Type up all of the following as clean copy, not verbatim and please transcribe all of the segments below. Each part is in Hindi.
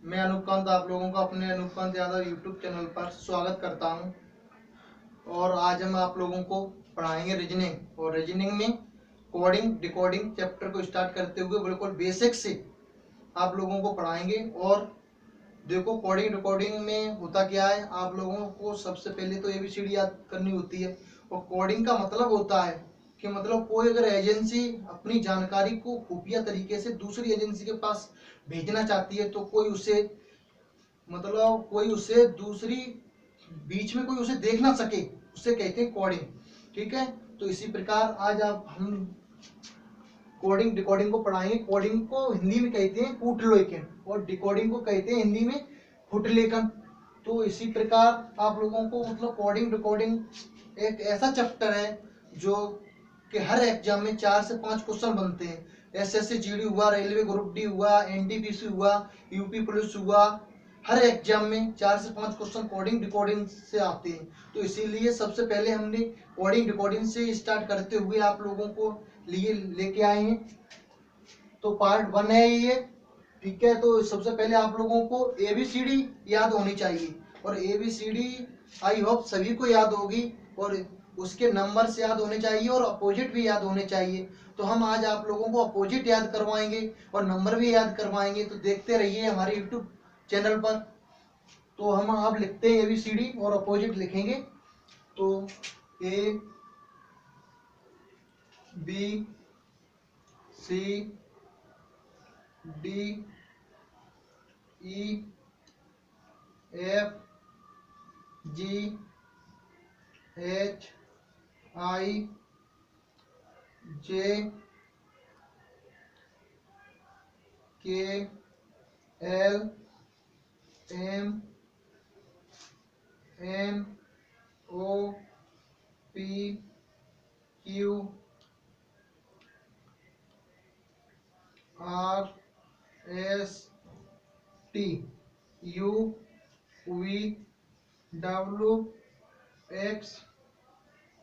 मैं अनुपकांत आप लोगों का अपने अनुपकांत यादव यूट्यूब चैनल पर स्वागत करता हूं। और आज हम आप लोगों को पढ़ाएंगे रीजनिंग। और रीजनिंग में कोडिंग डिकोडिंग चैप्टर को स्टार्ट करते हुए बिल्कुल बेसिक से आप लोगों को पढ़ाएंगे। और देखो, कोडिंग डिकोडिंग में होता क्या है, आप लोगों को सबसे पहले तो एबीसीडी याद करनी होती है। और कोडिंग का मतलब होता है कि मतलब कोई अगर एजेंसी अपनी जानकारी को खुफिया तरीके से दूसरी एजेंसी के पास भेजना चाहती है तो कोई उसे मतलब कोई उसे दूसरी बीच में कोई उसे देख ना सके, उसे कहते हैं कोडिंग। ठीक है, तो इसी प्रकार आज आप हम कोडिंग डिकोडिंग को पढ़ाएंगे। कोडिंग को हिंदी में कहते हैं कूटलेखन और डिकोडिंग को कहते हैं हिंदी में फुटलेखन। तो इसी प्रकार आप लोगों को मतलब कोडिंग डिकोडिंग एक ऐसा चैप्टर है जो कि हर एग्जाम में 4 से 5 क्वेश्चन बनते हैं। एसएससी जीडी हुआ, रेलवे ग्रुप डी हुआ, एनटीपीसी हुआ, यूपी पुलिस हुआ, हर एग्जाम में 4 से 5 क्वेश्चन कोडिंग डिकोडिंग से आते हैं। तो इसीलिए सबसे पहले हमने कोडिंग डिकोडिंग से स्टार्ट करते हुए आप लोगों को लिए लेके आए हैं। तो पार्ट 1 है ये। ठीक है, तो सबसे पहले आप लोगों को एबीसीडी याद होनी चाहिए। और एबीसीडी आई होप सभी को याद होगी और उसके नंबर्स याद होने चाहिए और अपोजिट भी याद होने चाहिए। तो हम आज आप लोगों को अपोजिट याद करवाएंगे और नंबर भी याद करवाएंगे। तो देखते रहिए हमारे यूट्यूब चैनल पर। तो हम अब लिखते हैं एबीसीडी और अपोजिट लिखेंगे। तो A B C D E F G H I J K L M N O P Q R S T U V W X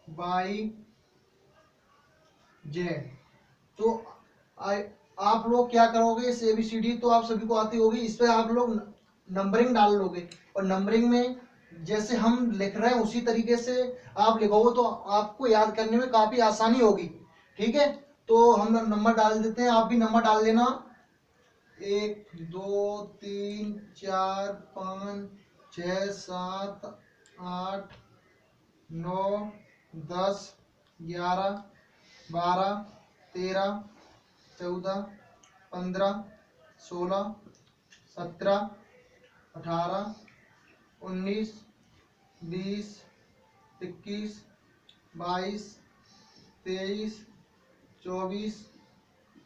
Y Z. तो आप लोग क्या करोगे, इस एबीसीडी तो आप सभी को आती होगी, इस पे आप लोग नंबरिंग डाल लोगे। और नंबरिंग में जैसे हम लिख रहे हैं उसी तरीके से आप लिखोगे तो आपको याद करने में काफी आसानी होगी। ठीक है, तो हम नंबर डाल देते हैं, आप भी नंबर डाल देना। 1 2 3 4 5 6 7 8 9 10 11 12 13 14 15 16 17 18 19 20 21 22 23 24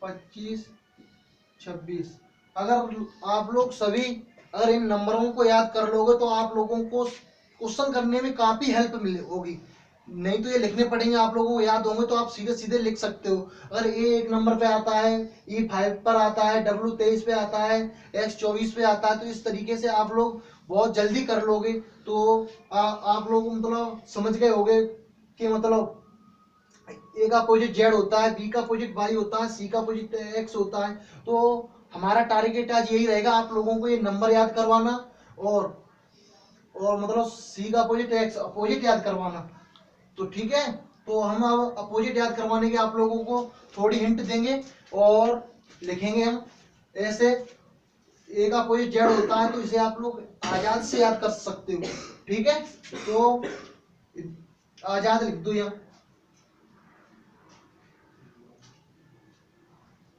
25 26। अगर आप लोग सभी अगर इन नंबरों को याद कर लोगे तो आप लोगों को क्वेश्चन करने में काफी हेल्प मिले होगी। नहीं तो ये लिखने पड़ेंगे, आप लोगों को याद होंगे तो आप सीधे सीधे लिख सकते हो। अगर ए 1 नंबर पे आता है, ई 5 पर आता है, डब्ल्यू 23 पे आता है, एक्स 24 पे आता है, तो इस तरीके से आप लोग बहुत जल्दी कर लोगे। तो आप लोग मतलब समझ गए होगे कि मतलब ए का अपोजिट जेड होता है, बी का अपोजिट वाई होता है, सी का अपोजिट एक्स होता है। तो हमारा टारगेट आज यही रहेगा, आप लोगों को ये नंबर याद करवाना और मतलब सी का अपोजिट एक्स अपोजिट याद करवाना। तो ठीक है, तो हम अब अपोजिट याद करवाने के आप लोगों को थोड़ी हिंट देंगे और लिखेंगे हम ऐसे। ए का अपोजिट जेड होता है तो इसे आप लोग आजाद से याद कर सकते हो। ठीक है, तो आजाद लिख दो यहाँ,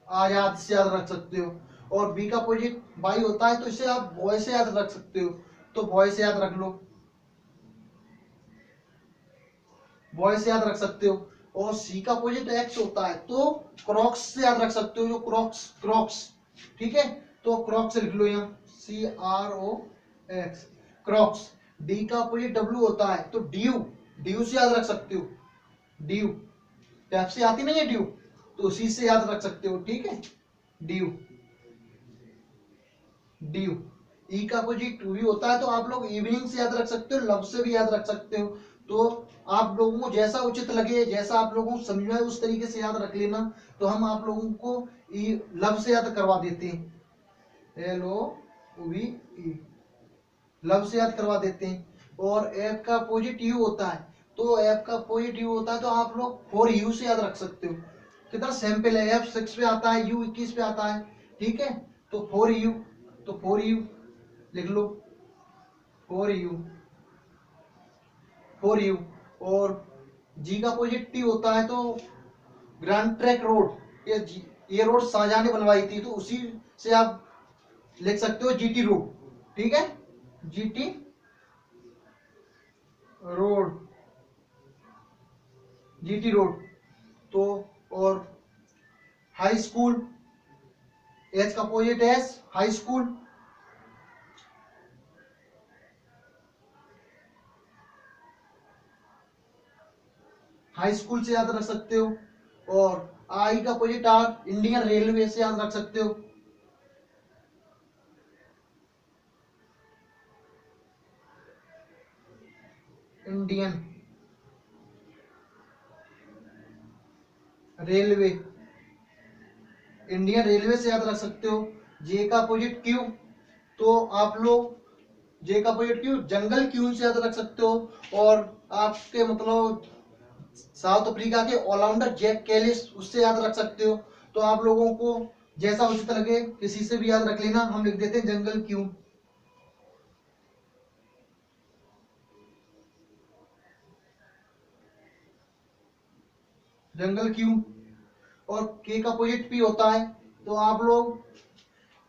आजाद से याद रख सकते हो। और बी का अपोजिट बाई होता है तो इसे आप बॉय से याद रख सकते हो, तो बॉय से याद रख लो, बॉय से याद रख सकते हो। और सी का अपोजिट एक्स होता है तो क्रॉक्स से याद रख सकते हो, जो क्रॉक्स क्रॉक्स। ठीक है, तो क्रॉक्स लिख लो यहाँ, CROX क्रॉक्स। डी का अपोजिट डब्ल्यू होता है तो ड्यू, ड्यू से याद रख सकते हो, ड्यू पेप्सी आती नहीं है ड्यू, तो उसी से याद रख सकते हो। ठीक है, ड्यू ड्यू। ई का अपोजिट भी होता है तो आप लोग इवनिंग से याद रख सकते हो, लव से भी याद रख सकते हो। तो आप लोगों को जैसा उचित लगे, जैसा आप लोगों को समझ में आए उस तरीके से याद रख लेना। तो हम आप लोगों को लव से याद करवा देते हैं, LO वी ई, लव से याद करवा देते हैं। और एफ का अपोजिट यू होता है, तो एफ का अपोजिट यू होता है तो आप लोग 4u से याद रख सकते हो। कितना सैंपल है, एफ 6 पे आता है, यू 21 पे आता है, ठीक है। तो 4u, तो 4u लिख लो, 4u 4u। और जी का अपोजिट टी होता है, तो ग्रैंड ट्रैक रोड, ये रोड शाहजहां ने बनवाई थी, तो उसी से आप लिख सकते हो जीटी रोड, ठीक है, जीटी रोड, जीटी रोड। तो और हाई स्कूल, एच का opposite S, high school. High school से याद रख सकते हो। और आई का अपोजिट आर, इंडियन रेलवे से याद रख सकते हो। इंडियन रेलवे, इंडियन रेलवे से याद रख सकते हो। जे का अपोजिट क्यू, तो आप लोग जे का अपोजिट क्यू, जंगल क्यू से याद रख सकते हो। और आपके मतलब साउथ अफ्रीका के ऑलराउंडर जैक कैलिस, उससे याद रख सकते हो। तो आप लोगों को जैसा उचित लगे किसी से भी याद रख लेना, हम लिख देते हैं जंगल क्यू। जंगल क्यू। और के का अपोजिट पी होता है, तो आप लोग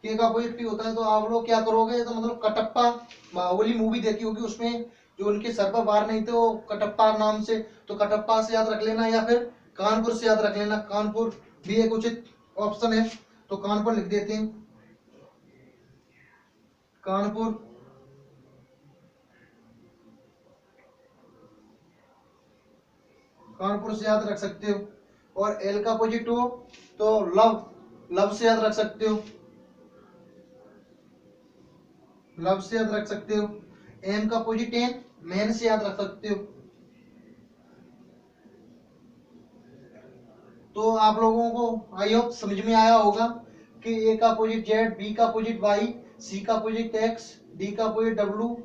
के का अपोजिट पी होता है तो आप लोग क्या करोगे, तो मतलब कटप्पा, बाहुबली मूवी देखी होगी, उसमें जो उनके सर पर वार नहीं थे वो कटप्पा नाम से, तो कटप्पा से याद रख लेना, या फिर कानपुर से याद रख लेना। कानपुर भी एक उचित ऑप्शन है, तो कानपुर लिख देते हैं, कानपुर। कानपुर से याद रख सकते हो। और एल का अपोजिट हो तो लव, लव से याद रख सकते हो, लव से याद रख सकते हो। एम का अपोजिट एन, मैन से याद रख सकते हो। तो आप लोगों को आई होप समझ में आया होगा कि ए का अपोजिट जेड, बी का अपोजिट वाई, सी का अपोजिट एक्स, डी का अपोजिट डब्ल्यू,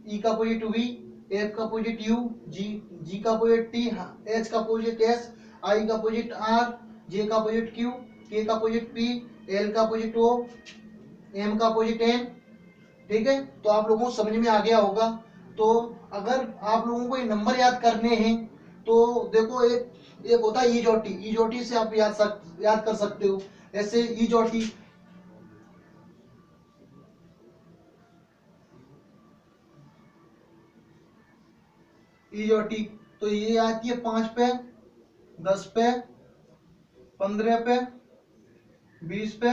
ई का अपोजिट वी, एफ का अपोजिट यू, जी का अपोजिट टी, एच का अपोजिट एस, आई का अपोजिट आर, जे का अपोजिट क्यू, के का अपोजिट पी, एल का अपोजिट ओ, एम का अपोजिट एन, ठीक है। तो आप लोगों को समझ में आ गया होगा। तो अगर आप लोगों को ये नंबर याद करने हैं तो देखो, एक एक होता है ईजोटी, ईजोटी से आप याद कर सकते हो। ऐसे ईजोटी, ईजोटी तो ये आती है 5 पे, 10 पे, 15 पे, 20 पे,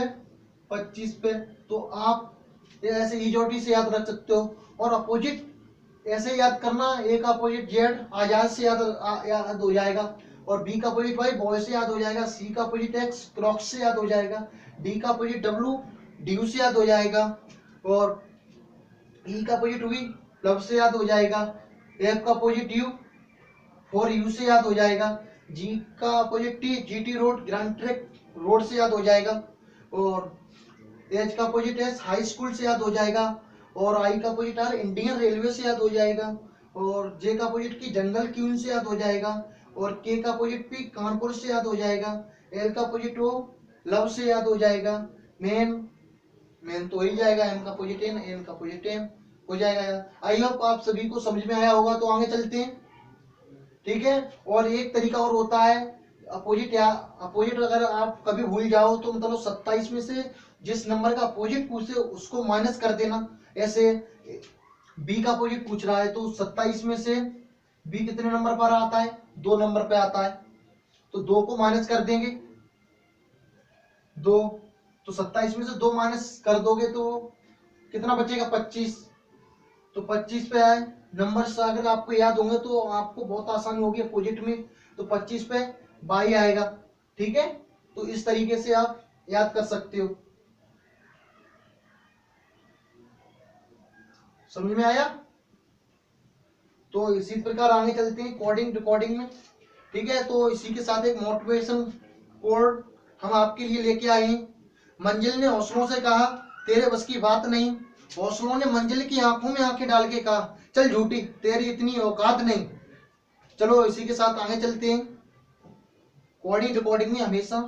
25 पे। तो आप ये ऐसे ईजोटी से याद रख सकते हो। और अपोजिट ऐसे याद करना, ए का अपोजिट जेड आजाद से याद हो जाएगा। और बी का अपोजिट वाई बॉय से याद हो जाएगा। सी का अपोजिट एक्स क्रॉक्स से याद हो जाएगा। डी का अपोजिट डब्ल्यू ड्यू से याद हो जाएगा। और ई का अपोजिट वी लव से याद हो जाएगा। एफ का अपोजिट यू 4u से याद हो जाएगा। जी का opposite T, GT road grand track road से याद हो जाएगा। और एच का अपोजिट एस हाई स्कूल से याद हो जाएगा। और आई का अपोजिट आर इंडियन रेलवे से याद हो जाएगा। और जे का अपोजिट की जंगल क्यून से याद हो जाएगा। और के का अपोजिट पी कानपुर से याद हो जाएगा। एल का अपोजिट ओ लव से याद हो जाएगा। मेन, मेन तो ही जाएगा। एम का अपोजिट एन, एन का अपोजिट एम हो जाएगा। आई होप आप सभी को समझ में आया होगा। तो आगे चलते हैं, ठीक है। और एक तरीका और होता है अपोजिट, या अपोजिट अगर आप कभी भूल जाओ तो मतलब 27 में से जिस नंबर का अपोजिट पूछे उसको माइनस कर देना। ऐसे बी का अपोजिट पूछ रहा है तो 27 में से बी कितने नंबर पर आता है, 2 नंबर पे आता है, तो 2 को माइनस कर देंगे, 2। तो 27 में से 2 माइनस कर दोगे तो कितना बचेगा, 25। तो 25 पे आए नंबर से, अगर आपको याद होंगे तो आपको बहुत आसानी होगी अपोजिट में। तो 25 पे 22 आएगा, ठीक है। तो इस तरीके से आप याद कर सकते हो। समझ में आया? तो इसी प्रकार आगे चलते हैं कोडिंग रिकॉर्डिंग में, ठीक है। तो इसी के साथ एक मोटिवेशन कोड हम आपके लिए लेके आए हैं। मंजिल ने हौसलों से कहा, तेरे बस की बात नहीं। हौसलों ने मंजिल की आंखों में आंखें डाल के कहा, चल झूठी तेरी इतनी औकात नहीं। चलो इसी के साथ आगे चलते हैं। कोडिंग डिकोडिंग में हमेशा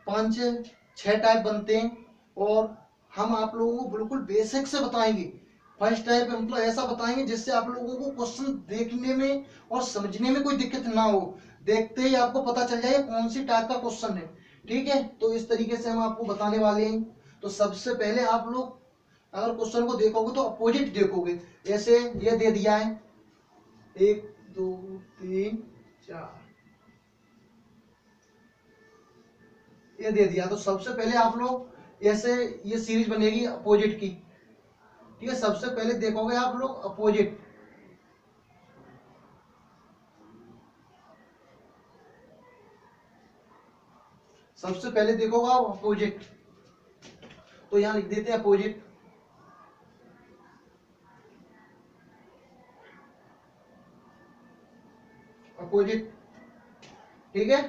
5-6 टाइप बनते हैं और हम आप लोगों को बिल्कुल बेसिक से बताएंगे। फर्स्ट टाइप मतलब ऐसा बताएंगे जिससे आप लोगों को क्वेश्चन देखने में और समझने में कोई दिक्कत ना हो, देखते ही आपको पता चल जाए कौन सी टाइप का क्वेश्चन है। ठीक है, तो इस तरीके से हम आपको बताने वाले हैं। तो सबसे पहले आप लोग अगर क्वेश्चन को देखोगे तो अपोजिट देखोगे। जैसे ये दे दिया है 1 2 3 4, ये दे दिया। तो सबसे पहले आप लोग ऐसे ये सीरीज बनेगी अपोजिट की। ठीक है, सबसे पहले देखोगे आप लोग अपोजिट। सबसे पहले देखोगे आप अपोजिट, तो यहां लिख देते हैं अपोजिट। अपोजिट, ठीक है।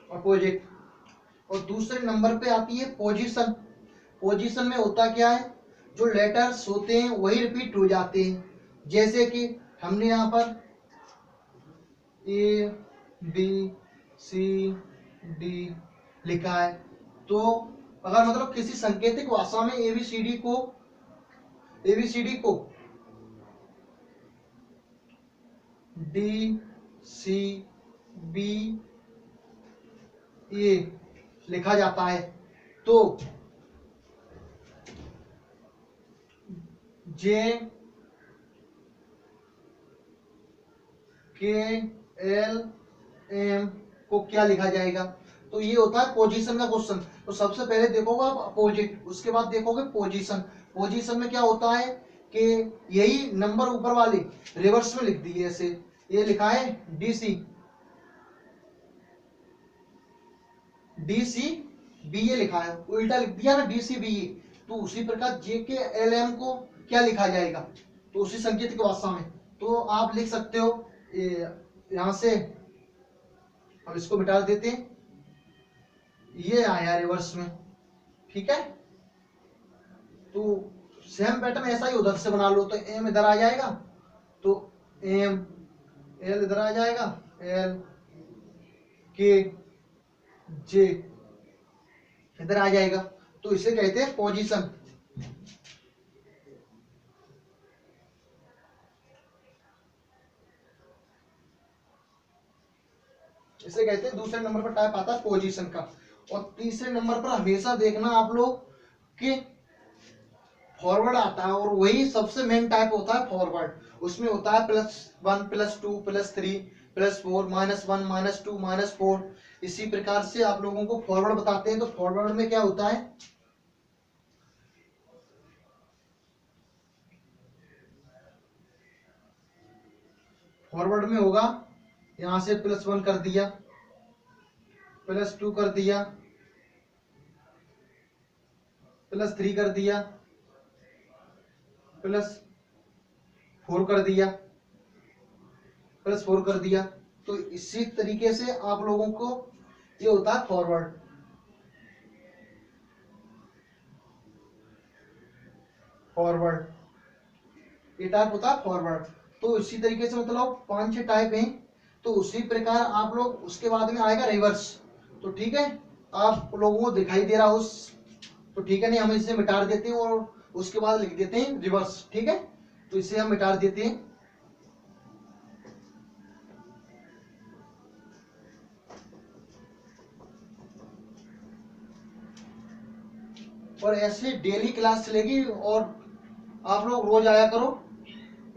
अपोजिट। और दूसरे नंबर पे आती है पोजीशन। पोजीशन में होता क्या है, जो लेटर्स होते हैं वही रिपीट हो जाते हैं। जैसे कि हमने यहाँ पर ए बी सी डी लिखा है, तो अगर मतलब किसी सांकेतिक भाषा में एबीसीडी को डी सी बी ए लिखा जाता है, तो जे के एल एम को क्या लिखा जाएगा। तो ये होता है पोजीशन का क्वेश्चन। तो सबसे पहले देखोगे आप अपोजिट, उसके बाद देखोगे पोजीशन। पोजीशन में क्या होता है कि यही नंबर ऊपर वाले रिवर्स में लिख दिए। ऐसे ये लिखा है डीसी बी ए लिखा है, उल्टा लिख दिया ना डीसी बी ए। तो उसी प्रकार जे के एल एम को क्या लिखा जाएगा, तो उसी संकेत की भाषा में। तो आप लिख सकते हो यहां से, हम इसको मिटा देते हैं, ये आया रिवर्स में। ठीक है, तो सेम पैटर्न ऐसा ही उधर से बना लो। तो एम इधर आ जाएगा, तो एम, एल इधर आ जाएगा, एल के जे इधर आ जाएगा। तो इसे कहते हैं पोजीशन। इसे कहते हैं, दूसरे नंबर पर टाइप आता है पोजीशन का। और तीसरे नंबर पर हमेशा देखना आप लोग कि फॉरवर्ड आता है, और वही सबसे मेन टाइप होता है फॉरवर्ड। उसमें होता है +1 +2 +3 +4 -1 -2 -4। इसी प्रकार से आप लोगों को फॉरवर्ड बताते हैं। तो फॉरवर्ड में क्या होता है, फॉरवर्ड में होगा यहां से +1 कर दिया, +2 कर दिया, +3 कर दिया, +4 कर दिया, +4 कर दिया। तो इसी तरीके से आप लोगों को ये होता है फॉरवर्ड। फॉरवर्ड ये टाइप होता है फॉरवर्ड। तो इसी तरीके से मतलब 5-6 टाइप हैं। तो उसी प्रकार आप लोग, उसके बाद में आएगा रिवर्स। तो ठीक है, आप लोगों को दिखाई दे रहा हो, तो ठीक है, नहीं हम इसे मिटा देते हैं और उसके बाद लिख देते हैं रिवर्स। ठीक है, तो इसे हम मिटा देते हैं। और ऐसे डेली क्लास चलेगी और आप लोग रोज आया करो।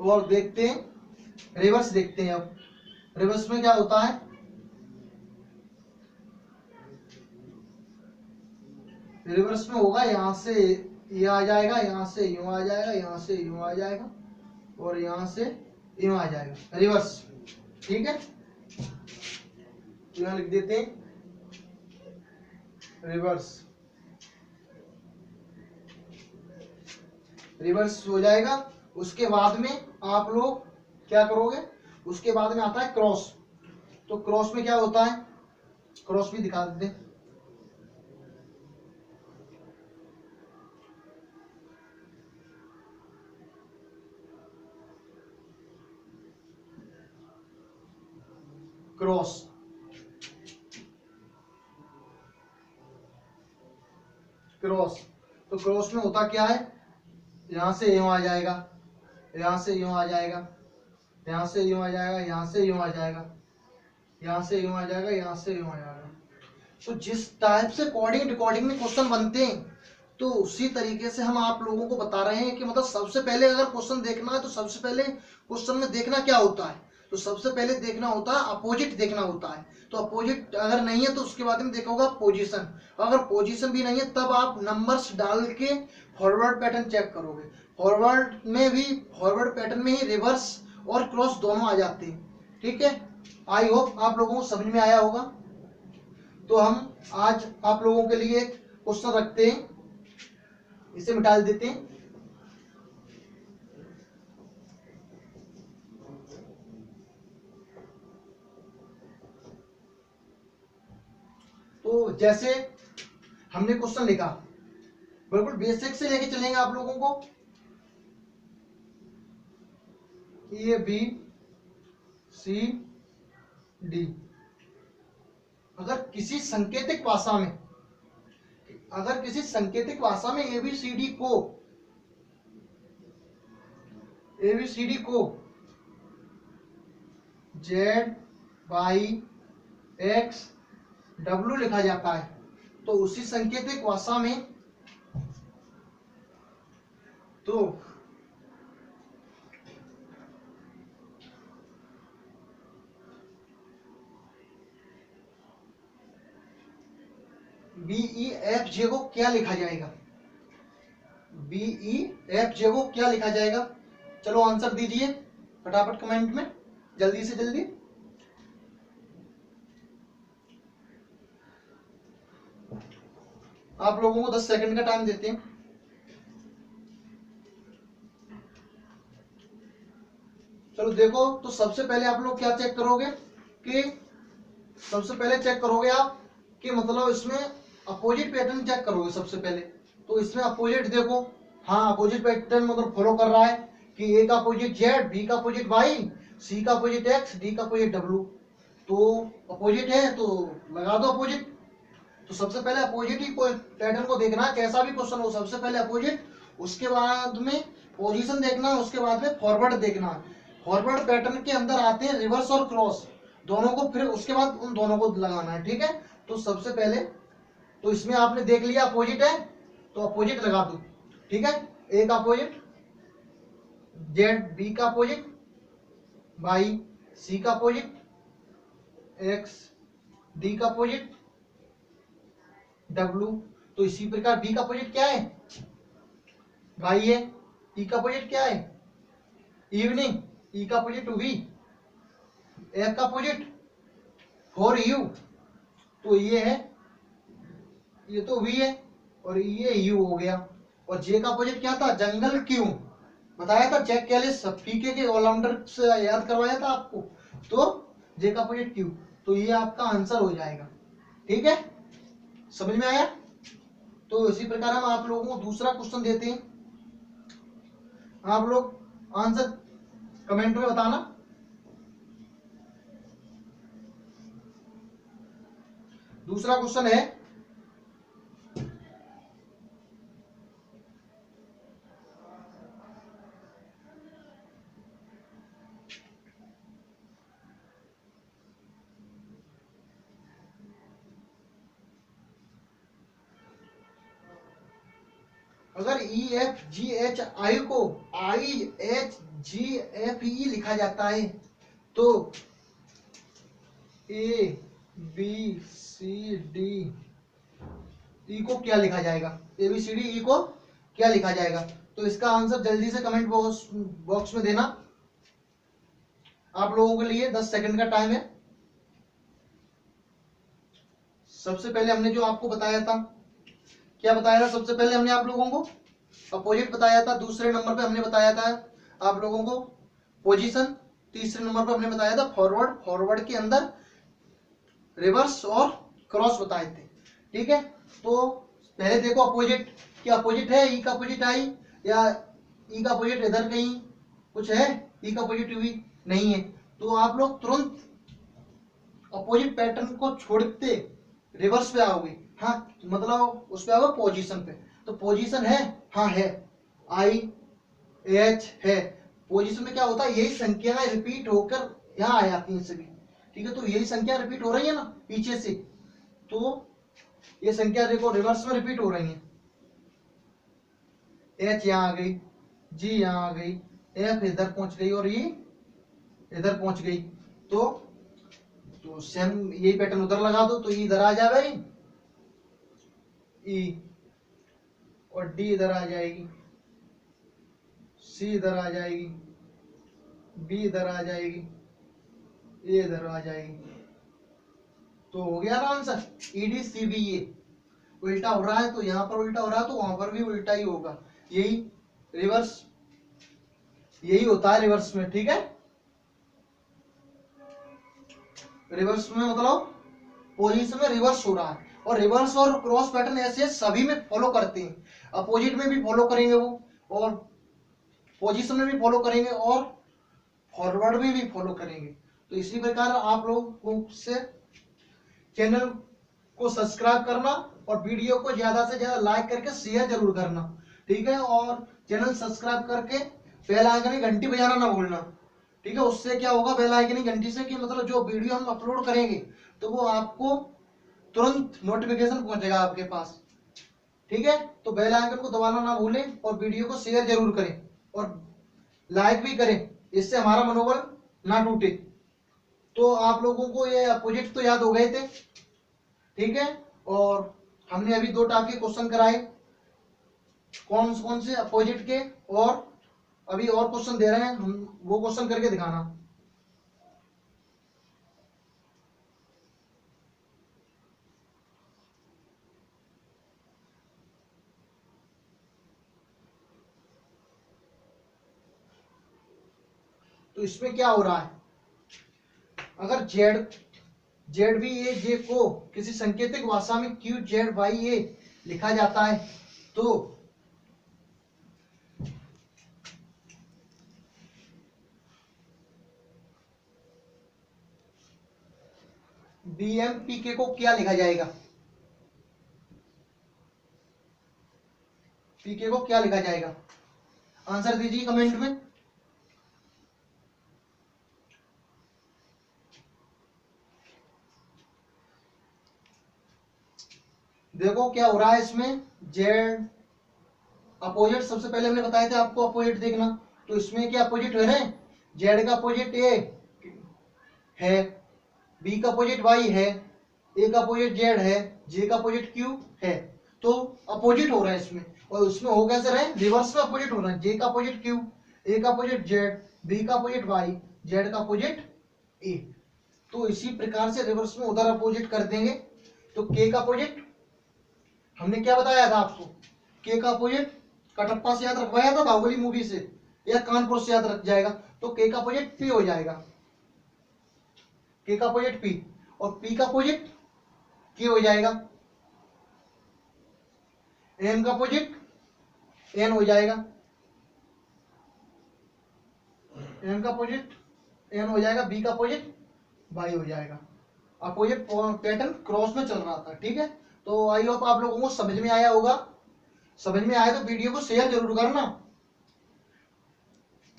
और देखते हैं रिवर्स, देखते हैं अब रिवर्स में क्या होता है। रिवर्स में होगा, यहां से ये आ जाएगा, यहां से यूं आ जाएगा, यहां से यूं आ जाएगा, और यहां से यूं आ जाएगा रिवर्स। ठीक है, तो यहां लिख देते हैं रिवर्स। रिवर्स हो जाएगा। उसके बाद में आप लोग क्या करोगे, उसके बाद में आता है क्रॉस। तो क्रॉस में क्या होता है, क्रॉस भी दिखा देते हैं। क्रॉस, क्रॉस तो क्रॉस में होता क्या है, यहां से यूं आ जाएगा, यहां से यूं आ जाएगा, यहां से यूं आ जाएगा, यहां से यूं आ जाएगा, यहां से यूं आ जाएगा, यहां से यूं आ जाएगा। तो जिस टाइप से कोडिंग डिकोडिंग में क्वेश्चन बनते हैं, तो उसी तरीके से हम आप लोगों को बता रहे हैं कि मतलब सबसे पहले अगर क्वेश्चन देखना है तो सबसे पहले क्वेश्चन में देखना क्या होता है, तो सबसे पहले देखना होता है अपोजिट देखना होता है। तो अपोजिट अगर नहीं है तो उसके बाद में देखोगा पोजीशन, अगर पोजीशन भी नहीं है तब आप नंबर्स डाल के फॉरवर्ड पैटर्न चेक करोगे। फॉरवर्ड में भी, फॉरवर्ड पैटर्न में ही रिवर्स और क्रॉस दोनों आ जाते हैं। ठीक है, आई होप आप लोगों को समझ में आया होगा। तो हम आज आप लोगों के लिए एक क्वेश्चन रखते हैं, इसे मिटा देते हैं। तो जैसे हमने क्वेश्चन लिखा, बिल्कुल बेसिक से लेके चलेंगे आप लोगों को। ए बी सी डी, अगर किसी सांकेतिक भाषा में, अगर किसी सांकेतिक भाषा में एबीसीडी को जेड वाई एक्स डब्ल्यू लिखा जाता है, तो उसी सांकेतिक भाषा में तो BEFJ को क्या लिखा जाएगा, BEFJ को क्या लिखा जाएगा? चलो आंसर दीजिए फटाफट कमेंट में, जल्दी से जल्दी। आप लोगों को 10 सेकंड का टाइम देते हैं। चलो देखो, तो सबसे पहले आप लोग क्या चेक करोगे कि सबसे पहले चेक करोगे आप कि मतलब इसमें अपोजिट पैटर्न चेक करोगे सबसे पहले। तो इसमें अपोजिट देखो, हाँ अपोजिट पैटर्न मतलब फॉलो कर रहा है कि ए का अपोजिट जेड, बी का अपोजिट वाई, सी का अपोजिट एक्स, डी का अपोजिट डब्ल्यू। तो अपोजिट है तो लगा दो अपोजिट। तो सबसे पहले अपोजिट ही पैटर्न को देखना है, कैसा भी क्वेश्चन हो सबसे पहले अपोजिट, उसके बाद में पोजीशन देखना है, उसके बाद में फॉरवर्ड देखना है। फॉरवर्ड पैटर्न के अंदर आते हैं रिवर्स और क्रॉस दोनों को, फिर उसके बाद उन दोनों को लगाना है। ठीक है, तो सबसे पहले तो इसमें आपने देख लिया अपोजिट है तो अपोजिट लगा दो। ठीक है, ए का अपोजिट जेड, बी का अपोजिट वाई, सी का अपोजिट एक्स, डी का अपोजिट डब्ल्यू। तो इसी प्रकार बी का अपोजिट क्या है, वाई है। ई का अपोजिट क्या है, इवनिंग, ई का अपोजिट वी, एफ का अपोजिट फॉर यू, तो ये है, ये तो वी है और ये यू हो गया। और जे का अपोजिट क्या था, जंगल क्यों, बताया था चेक कैलिस पीके के ऑलराउंडर से याद करवाया था आपको। तो जे का अपोजिट क्यू, तो ये आपका आंसर हो जाएगा। ठीक है, समझ में आया? तो इसी प्रकार हम आप लोगों को दूसरा क्वेश्चन देते हैं, आप लोग आंसर कमेंट में बताना। दूसरा क्वेश्चन है, अगर EFGHI को IHGFE लिखा जाता है तो ABCDE को क्या लिखा जाएगा, ABCDE को क्या लिखा जाएगा? तो इसका आंसर जल्दी से कमेंट बॉक्स में देना। आप लोगों के लिए 10 सेकंड का टाइम है। सबसे पहले हमने जो आपको बताया था, क्या बताया था? सबसे पहले हमने आप लोगों को अपोजिट बताया था, दूसरे नंबर पे हमने बताया था आप लोगों को पोजीशन, तीसरे नंबर पे हमने बताया था फॉरवर्ड। फॉरवर्ड के अंदर रिवर्स और क्रॉस बताए थे। ठीक है, तो पहले देखो अपोजिट, क्या अपोजिट है ई का अपोजिट आई, या ई का अपोजिट इधर कहीं कुछ है, ई का अपोजिट भी नहीं है, तो आप लोग तुरंत अपोजिट पैटर्न को छोड़ते रिवर्स पे आओगे। हाँ, मतलब उस पे आओगे पोजीशन पे, तो पोजीशन है, हाँ है, आई एच है। पोजीशन में क्या होता है, यही संख्याएं रिपीट होकर यहाँ आ जाती हैं सभी। ठीक है, तो यही संख्या रिपीट हो रही है ना पीछे से, तो ये संख्या देखो रिवर्स में रिपीट हो रही है। एच यहाँ आ गई, जी यहाँ आ गई, एफ इधर पहुंच गई और ये इधर पहुंच गई, तो सेम यही पैटर्न उधर लगा दो, तो इधर आ जाए ई, और डी इधर आ जाएगी, सी इधर आ जाएगी, बी इधर आ जाएगी, ए इधर आ जाएगी, तो हो गया ना answer. E D C B, ये उल्टा हो रहा है तो यहाँ पर उल्टा हो रहा है तो वहां पर भी उल्टा ही होगा, यही रिवर्स, यही होता है रिवर्स में। ठीक है, रिवर्स में मतलब पोजीशन में रिवर्स हो रहा है, और रिवर्स और क्रॉस पैटर्न ऐसे सभी में फॉलो करते हैं, अपोजिट में भी फॉलो करेंगे वो, और पोजीशन में भी फॉलो करेंगे, और फॉरवर्ड में भी फॉलो करेंगे। तो इसी प्रकार आप लोगों से चैनल को सब्सक्राइब करना और वीडियो को ज्यादा से ज्यादा लाइक करके शेयर जरूर करना। ठीक है, और चैनल सब्सक्राइब करके बेल आइकन घंटी बजाना ना भूलना। ठीक है, उससे क्या होगा बेल आइकन घंटी से, कि मतलब जो वीडियो हम अपलोड करेंगे तो वो आपको तुरंत नोटिफिकेशन पहुंचेगा आपके पास। ठीक है, तो बेल आइकन को दबाना ना भूलें और वीडियो को शेयर जरूर करें और लाइक भी करें, इससे हमारा मनोबल ना टूटे। तो आप लोगों को ये अपोजिट तो याद हो गए थे। ठीक है, और हमने अभी 2 टाइप के क्वेश्चन कराए, कौन कौन से अपोजिट के, और अभी और क्वेश्चन दे रहे हैं हम, वो क्वेश्चन करके दिखाना। तो इसमें क्या हो रहा है, अगर जेड बी ए जे को किसी सांकेतिक भाषा में क्यू जेड वाई ए लिखा जाता है, तो बी एम पी के को क्या लिखा जाएगा, पीके को क्या लिखा जाएगा, आंसर दीजिए कमेंट में। देखो क्या हो रहा है इसमें, जेड अपोजिट सबसे पहले हमने बताया था आपको अपोजिट देखना, तो इसमें क्या अपोजिट हो रहे हैं, जेड का अपोजिट ए है, बी का अपोजिट वाई है, ए का अपोजिट जेड है, जे का अपोजिट क्यू है, तो अपोजिट हो रहा है इसमें। और उसमें हो कैसे रहे, रिवर्स में अपोजिट हो रहा है, जे का अपोजिट क्यू, ए का अपोजिट जेड, बी का अपोजिट वाई, जेड का अपोजिट ए। तो इसी प्रकार से रिवर्स में उधर अपोजिट कर देंगे, तो के का अपोजिट हमने क्या बताया था आपको, के का अपोजिट कटप्पा से याद रखवाया था बाहुबली मूवी से, या कानपुर से याद रख जाएगा, तो के का अपोजिट पी हो जाएगा, के का अपोजिट पी, और पी का अपोजिट के हो जाएगा, एम का अपोजिट एन हो जाएगा, एम का अपोजिट एन हो जाएगा, बी का अपोजिट वाई हो जाएगा। अपोजिट पैटर्न क्रॉस में चल रहा था। ठीक है, तो आई होप आप लोगों को समझ में आया होगा, समझ में आया तो वीडियो को शेयर जरूर करना।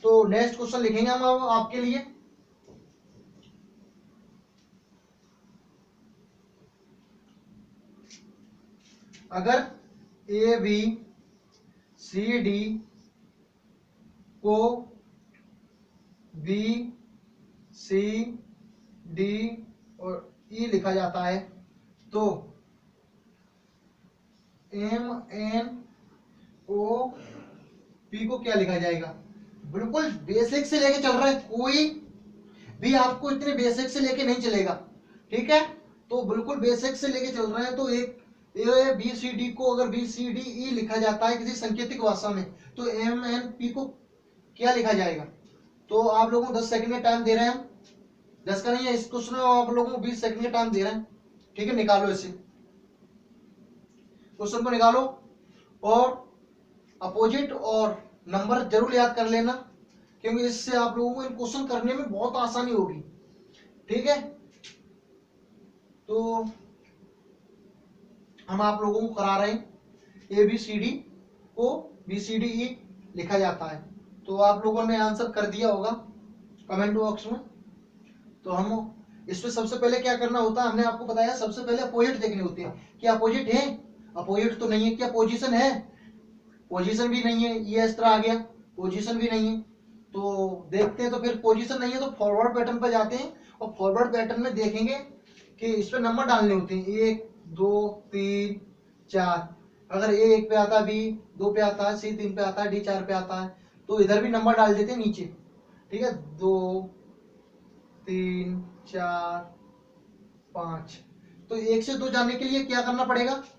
तो नेक्स्ट क्वेश्चन लिखेंगे हम आपके लिए, अगर ए बी सी डी को बी सी डी और ई लिखा जाता है, तो एम एन ओ पी को क्या लिखा जाएगा। बिल्कुल बेसिक से लेके चल रहा है, कोई भी आपको इतने बेसिक से लेके नहीं चलेगा। ठीक है, तो बिल्कुल बेसिक से लेके चल रहे हैं। तो एक ए बी सी डी को अगर बी सी डी ई लिखा जाता है किसी सांकेतिक भाषा में, तो एम एन पी को क्या लिखा जाएगा। तो आप लोगों को 10 सेकंड का टाइम दे रहे हैं हम, गैस का नहीं है। इस क्वेश्चन में आप लोगों को 20 सेकंड का टाइम दे रहे हैं, ठीक है। निकालो इसे, क्वेश्चन को निकालो और अपोजिट और नंबर जरूर याद कर लेना, क्योंकि इससे आप लोगों को क्वेश्चन करने में बहुत आसानी होगी, ठीक है। तो हम आप लोगों को करा रहे हैं ABCD को BCDE लिखा जाता है। तो आप लोगों ने आंसर कर दिया होगा कमेंट बॉक्स में। तो हम इसमें सबसे पहले क्या करना होता है, हमने आपको बताया सबसे पहले अपोजिट देखनी होती है। क्या अपोजिट है? अपोजिट तो नहीं है। क्या पोजीशन है? पोजीशन भी नहीं है। ये इस तरह आ गया, पोजीशन भी नहीं है। तो देखते हैं, तो फिर पोजीशन नहीं है तो फॉरवर्ड पैटर्न पर जाते हैं और फॉरवर्ड पैटर्न में देखेंगे कि इस पे नंबर डालने होते हैं 1 2 3 4। अगर A 1 पे आता है, B 2 पे आता है, C 3 पे आता है, D 4 पे आता है, तो इधर भी नंबर डाल देते हैं नीचे, ठीक है। 2 3 4 5। तो 1 से 2 जाने के लिए क्या करना पड़ेगा?